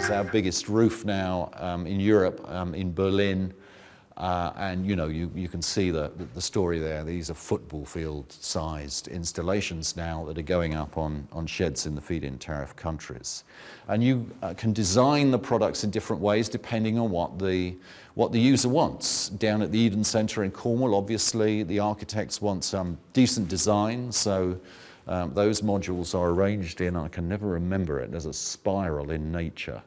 It's our biggest roof now in Europe, in Berlin. And you can see the story there. These are football field sized installations now that are going up on sheds in the feed-in tariff countries. And you can design the products in different ways depending on what the user wants. Down at the Eden Centre in Cornwall, obviously the architects want some decent design, so those modules are arranged in, I can never remember it, there's a spiral in nature.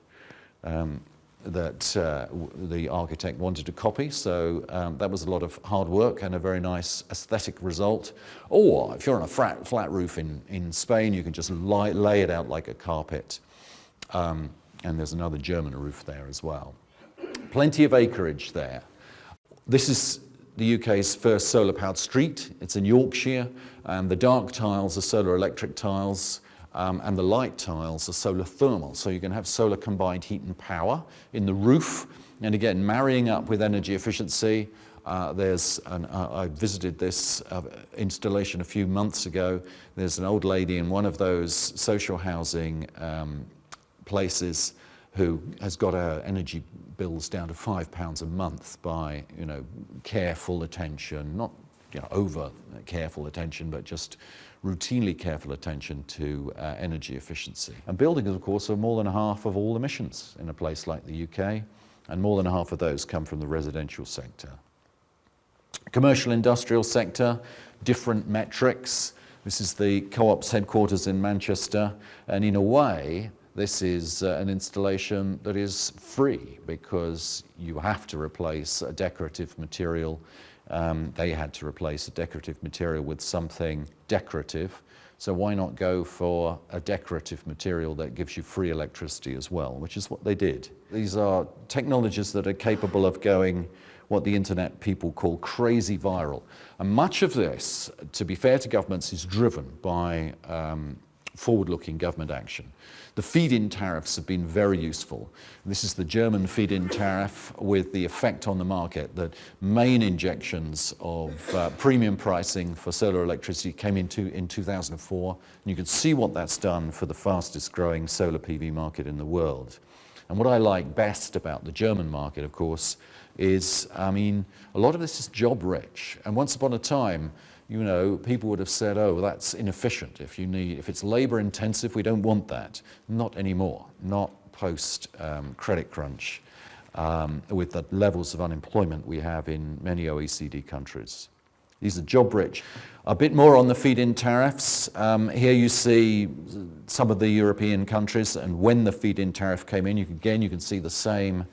That the architect wanted to copy, so that was a lot of hard work and a very nice aesthetic result. Or if you're on a flat roof in Spain, you can just lay it out like a carpet. And there's another German roof there as well. Plenty of acreage there. This is the UK's first solar-powered street. It's in Yorkshire, and the dark tiles are solar electric tiles. And the light tiles are solar thermal, so you can have solar combined heat and power in the roof. And again, marrying up with energy efficiency. I visited this installation a few months ago. There's an old lady in one of those social housing places who has got her energy bills down to £5 a month by careful attention, not over careful attention, but just routinely careful attention to energy efficiency. And buildings, of course, are more than half of all emissions in a place like the UK, and more than half of those come from the residential sector. Commercial industrial sector, different metrics. This is the Co-op's headquarters in Manchester, and in a way, this is an installation that is free because you have to replace a decorative material. They had to replace a decorative material with something decorative, so why not go for a decorative material that gives you free electricity as well, which is what they did. These are technologies that are capable of going what the internet people call crazy viral. And much of this, to be fair to governments, is driven by forward-looking government action. The feed-in tariffs have been very useful. This is the German feed-in tariff with the effect on the market. The main injections of premium pricing for solar electricity came in 2004. And you can see what that's done for the fastest growing solar PV market in the world. And what I like best about the German market, of course, is, a lot of this is job rich. And once upon a time, people would have said, oh, that's inefficient. If it's labor intensive, we don't want that. Not anymore, not post credit crunch with the levels of unemployment we have in many OECD countries. These are job rich. A bit more on the feed-in tariffs. Here you see some of the European countries, and when the feed-in tariff came in, you can see the same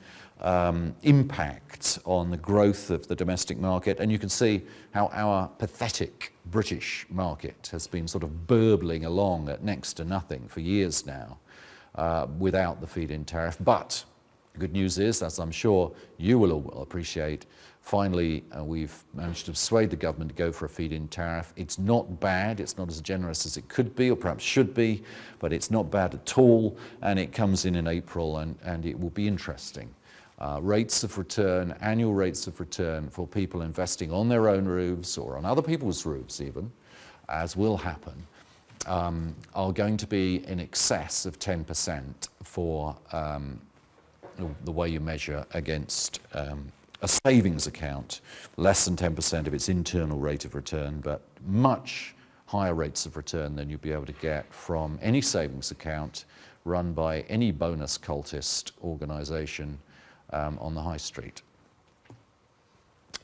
impact on the growth of the domestic market, and you can see how our pathetic British market has been sort of burbling along at next to nothing for years now without the feed-in tariff. But the good news is, as I'm sure you will all appreciate, finally we've managed to persuade the government to go for a feed-in tariff. It's not bad, it's not as generous as it could be or perhaps should be, but it's not bad at all, and it comes in April, and it will be interesting. Rates of return, annual rates of return for people investing on their own roofs or on other people's roofs even, as will happen, are going to be in excess of 10% for the way you measure against a savings account. Less than 10% of its internal rate of return, but much higher rates of return than you'd be able to get from any savings account run by any bonus cultist organisation on the high street.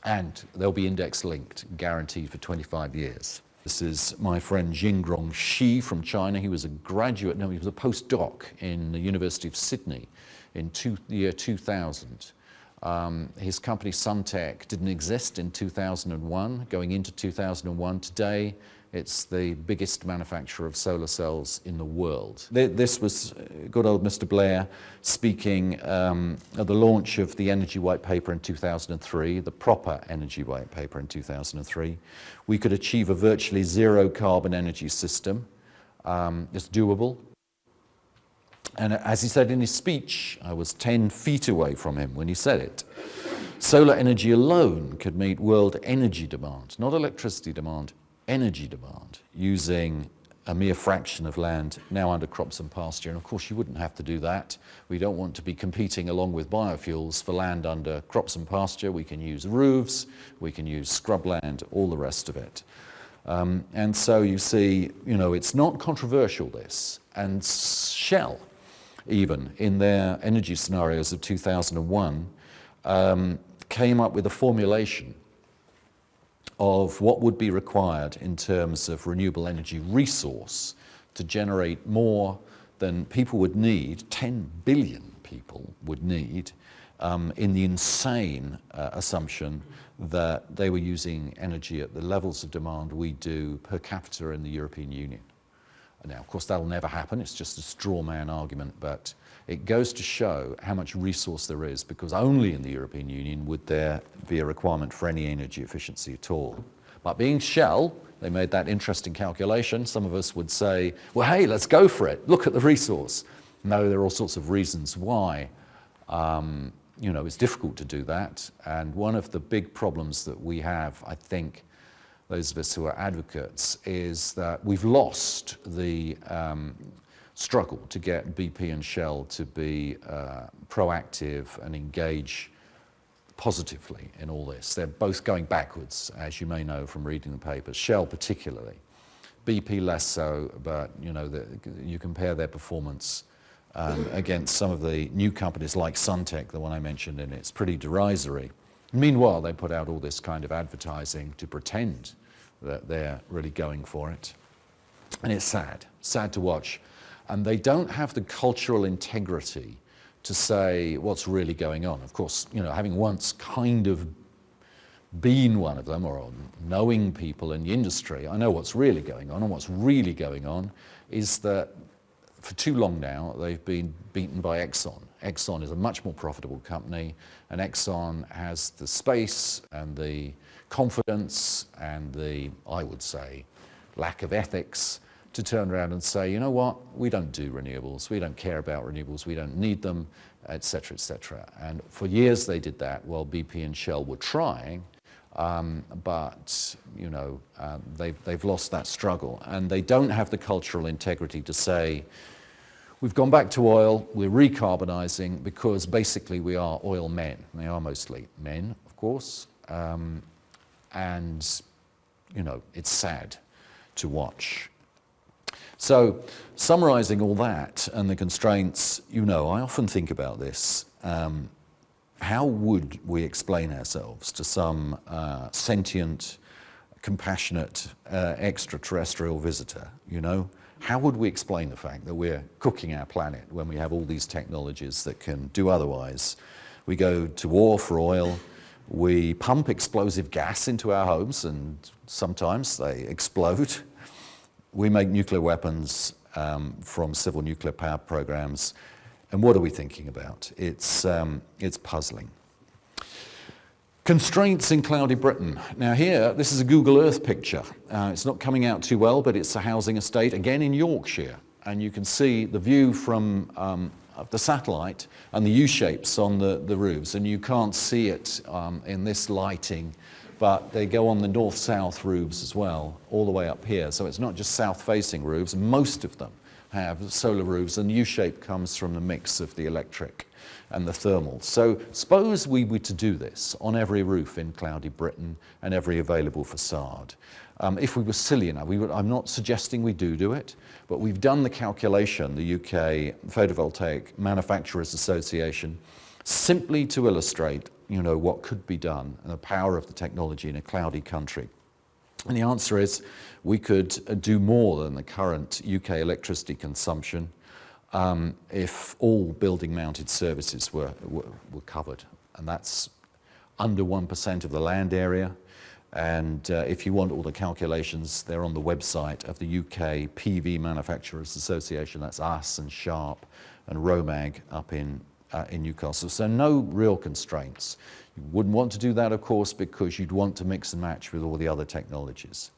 And they'll be index linked, guaranteed for 25 years. This is my friend Jingrong Shi from China. He was a graduate, no, he was a postdoc in the University of Sydney in the year 2000. His company Suntech didn't exist in 2001. Going into 2001, today it's the biggest manufacturer of solar cells in the world. This was good old Mr. Blair speaking at the launch of the Energy White Paper in 2003, the proper Energy White Paper in 2003. We could achieve a virtually zero carbon energy system. It's doable. And as he said in his speech, I was 10 feet away from him when he said it. Solar energy alone could meet world energy demand, not electricity demand, energy demand, using a mere fraction of land now under crops and pasture. And of course, you wouldn't have to do that. We don't want to be competing along with biofuels for land under crops and pasture. We can use roofs, we can use scrubland, all the rest of it. And so you see, it's not controversial, this. And Shell, even in their energy scenarios of 2001, came up with a formulation of what would be required in terms of renewable energy resource to generate more than people would need, 10 billion people would need, in the insane assumption that they were using energy at the levels of demand we do per capita in the European Union. Now, of course, that'll never happen. It's just a straw man argument, but it goes to show how much resource there is, because only in the European Union would there be a requirement for any energy efficiency at all. But being Shell, they made that interesting calculation. Some of us would say, well, hey, let's go for it. Look at the resource. No, there are all sorts of reasons why it's difficult to do that. And one of the big problems that we have, I think, those of us who are advocates, is that we've lost the struggle to get BP and Shell to be proactive and engage positively in all this. They're both going backwards, as you may know from reading the papers, Shell particularly. BP less so, but you compare their performance against some of the new companies like Suntech, the one I mentioned, and it's pretty derisory. Meanwhile, they put out all this kind of advertising to pretend that they're really going for it. And it's sad to watch. And they don't have the cultural integrity to say what's really going on. Of course, having once kind of been one of them, or knowing people in the industry, I know what's really going on. And what's really going on is that for too long now, they've been beaten by Exxon. Exxon is a much more profitable company, and Exxon has the space and the confidence and the, I would say, lack of ethics to turn around and say, you know what, we don't do renewables, we don't care about renewables, we don't need them, etc., etc. And for years they did that while BP and Shell were trying, but they've lost that struggle, and they don't have the cultural integrity to say, we've gone back to oil, we're recarbonizing, because basically we are oil men. They are mostly men, of course, and it's sad to watch. So, summarizing all that and the constraints, I often think about this. How would we explain ourselves to some sentient, compassionate extraterrestrial visitor, How would we explain the fact that we're cooking our planet when we have all these technologies that can do otherwise? We go to war for oil, we pump explosive gas into our homes, and sometimes they explode. We make nuclear weapons from civil nuclear power programs. And what are we thinking about? It's puzzling. Constraints in cloudy Britain. Now here, this is a Google Earth picture. It's not coming out too well, but it's a housing estate, again in Yorkshire. And you can see the view from the satellite and the U-shapes on the roofs. And you can't see it in this lighting, but they go on the north-south roofs as well, all the way up here. So it's not just south-facing roofs. Most of them have solar roofs, and U-shape comes from the mix of the electric and the thermal. So suppose we were to do this on every roof in cloudy Britain and every available facade. If we were silly enough, I'm not suggesting we do it, but we've done the calculation, the UK Photovoltaic Manufacturers Association, simply to illustrate what could be done and the power of the technology in a cloudy country. And the answer is we could do more than the current UK electricity consumption if all building-mounted services were covered. And that's under 1% of the land area. And if you want all the calculations, they're on the website of the UK PV Manufacturers Association. That's us and Sharp and Romag up in Newcastle. So no real constraints. You wouldn't want to do that, of course, because you'd want to mix and match with all the other technologies.